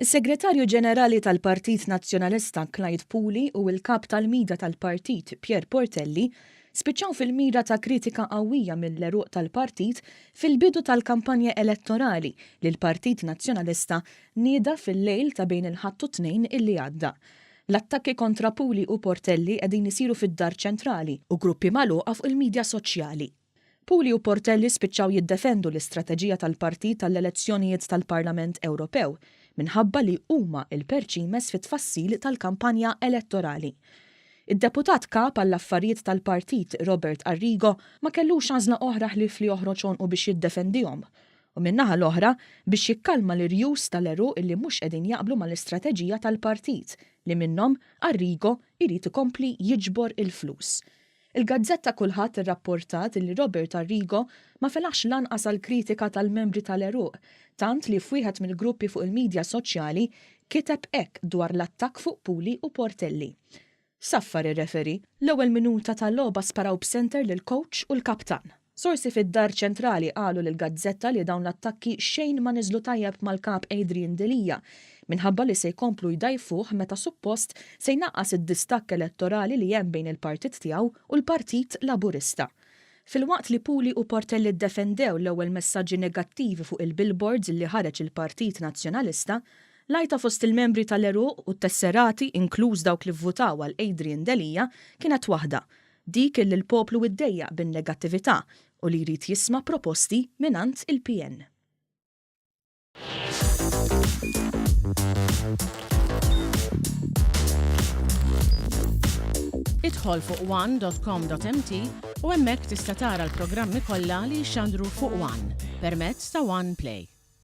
Is-Segretarju Ġenerali tal-Partit Nazzjonalista Clyde Puli u l-kap tal-mira tal-Partit Pier Portelli spiċċaw fil-mira ta' kritika qawwija mill-eruq tal-partit fil-bidu tal-kampanja elettorali li l-Partit Nazzjonalista nieda fil-lejl ta' bejn il-ħadd u tnejn illi għadda. L-attakki kontra Puli u Portelli qegħdin isiru fid-Dar Ċentrali u gruppi magħluqa fuq il-midja soċjali. Puli u Portelli spiċċaw jiddefendu l-istrateġija tal-partit tal-elezzjonijiet tal-Parlament Ewropew minħabba li huma il-perċimes fit-tfassil tal-kampanja elettorali. Id-deputat kap għall-affarijiet tal-partit Robert Arrigo ma kellux għażla oħra ħlief li joħroġ u biex jiddefendihom. U min-naħa l-oħra biex jikkalma l-irjus tal-eruq illi mhux qegħdin jaqblu mal-istrateġija tal-partit li minnhom Arrigo jrid ikompli jiġbor il-flus. Il-Gazzetta kulħadd irrapportat li Robert Arrigo ma felax lanqas għal kritika tal-membri tal-eruq, tant li f'wieħed mill-gruppi fuq il-midja soċjali kiteb hekk dwar l-attakk fuq Puli u Portelli. Saffar ir-referi, l-ewwel minuta tal-logħba sparaw b'senter lil coach u l-kaptan. Sorsi fid-Dar Ċentrali qalu lill-Gazzetta li dawn l-attakki xejn ma niżlu tajjeb mal-kap Adrian Delija minħabba li se jkomplu jdajfuh meta suppost se jnaqqas id-distakk elettorali li hemm bejn il-partit tiegħu u l-Partit Laburista. Filwaqt li Puli u Portelli ddefendew l-ewwel messaġġi negattivi fuq il-billboards li ħareġ il-Partit Nazzjonalista, lajta fost il-membri tal-eruq u t-tesserati inkluż dawk li vvutaw għal Adrian Delija kienet waħda, dik li l-poplu iddejjaq bin-negattività u li jrid jisma' proposti minant il-PN. Idħol fuq one.com.mt u hemmhekk tista' tara l-programmi kollha li jxandru fuq One permezz ta' One Play.